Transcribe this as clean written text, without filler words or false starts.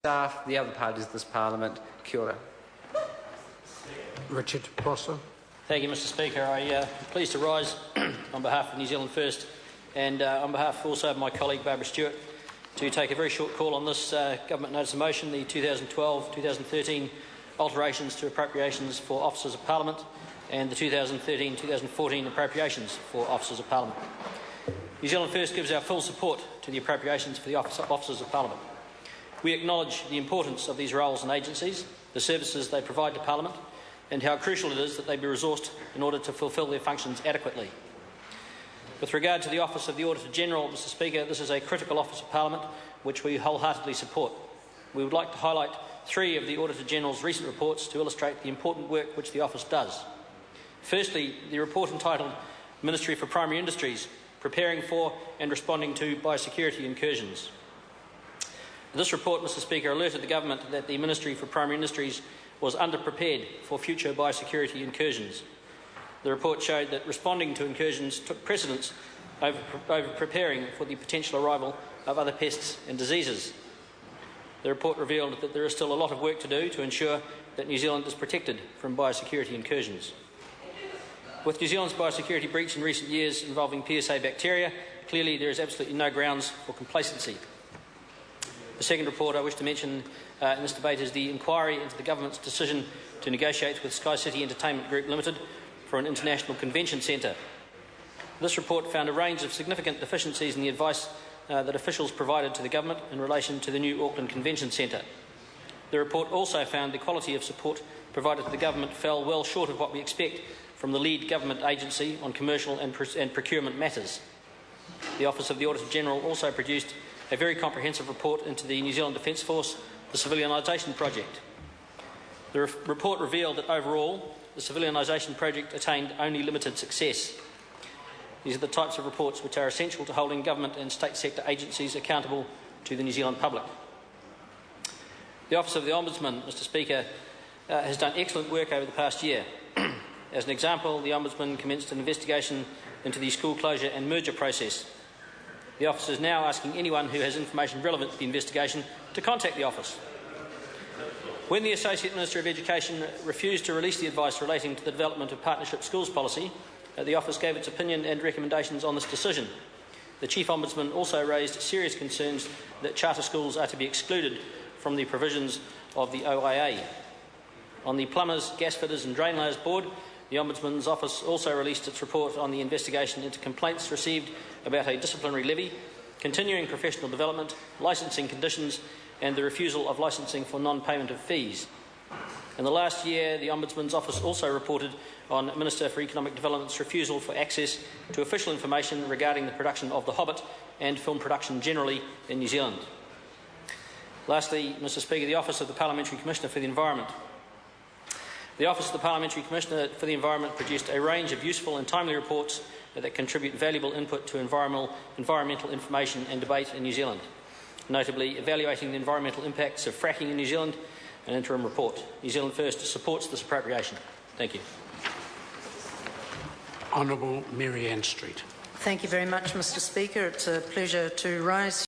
staff, the other parties of this Parliament. Kia ora. Richard Prosser. Thank you, Mr Speaker. I am pleased to rise on behalf of New Zealand First and on behalf also of my colleague Barbara Stewart to take a very short call on this Government Notice of Motion, the 2012-2013 alterations to appropriations for Officers of Parliament and the 2013-2014 appropriations for Officers of Parliament. New Zealand First gives our full support to the appropriations for the Officers of Parliament. We acknowledge the importance of these roles and agencies, the services they provide to Parliament, and how crucial it is that they be resourced in order to fulfil their functions adequately. With regard to the Office of the Auditor-General, Mr Speaker, this is a critical office of Parliament which we wholeheartedly support. We would like to highlight three of the Auditor-General's recent reports to illustrate the important work which the office does. Firstly, the report entitled Ministry for Primary Industries, Preparing for and Responding to Biosecurity Incursions. This report, Mr Speaker, alerted the Government that the Ministry for Primary Industries was underprepared for future biosecurity incursions. The report showed that responding to incursions took precedence over preparing for the potential arrival of other pests and diseases. The report revealed that there is still a lot of work to do to ensure that New Zealand is protected from biosecurity incursions. With New Zealand's biosecurity breach in recent years involving PSA bacteria, clearly there is absolutely no grounds for complacency. The second report I wish to mention in this debate is the inquiry into the Government's decision to negotiate with Sky City Entertainment Group Limited for an international convention centre. This report found a range of significant deficiencies in the advice that officials provided to the Government in relation to the new Auckland Convention Centre. The report also found the quality of support provided to the Government fell well short of what we expect from the lead government agency on commercial and procurement matters. The Office of the Auditor-General also produced a very comprehensive report into the New Zealand Defence Force, the civilianisation project. The report revealed that overall, the civilianisation project attained only limited success. These are the types of reports which are essential to holding government and state sector agencies accountable to the New Zealand public. The Office of the Ombudsman, Mr Speaker, has done excellent work over the past year. As an example, the Ombudsman commenced an investigation into the school closure and merger process. The Office is now asking anyone who has information relevant to the investigation to contact the Office. When the Associate Minister of Education refused to release the advice relating to the development of partnership schools policy, the Office gave its opinion and recommendations on this decision. The Chief Ombudsman also raised serious concerns that charter schools are to be excluded from the provisions of the OIA. On the Plumbers, Gas Fitters and Drain Layers Board, the Ombudsman's Office also released its report on the investigation into complaints received about a disciplinary levy, continuing professional development, licensing conditions and the refusal of licensing for non-payment of fees. In the last year, the Ombudsman's Office also reported on Minister for Economic Development's refusal for access to official information regarding the production of The Hobbit and film production generally in New Zealand. Lastly, Mr Speaker, the Office of the Parliamentary Commissioner for the Environment. The Office of the Parliamentary Commissioner for the Environment produced a range of useful and timely reports that contribute valuable input to environmental information and debate in New Zealand, notably evaluating the environmental impacts of fracking in New Zealand, an interim report. New Zealand First supports this appropriation. Thank you. Honourable Mary Ann Street. Thank you very much, Mr Speaker. It's a pleasure to rise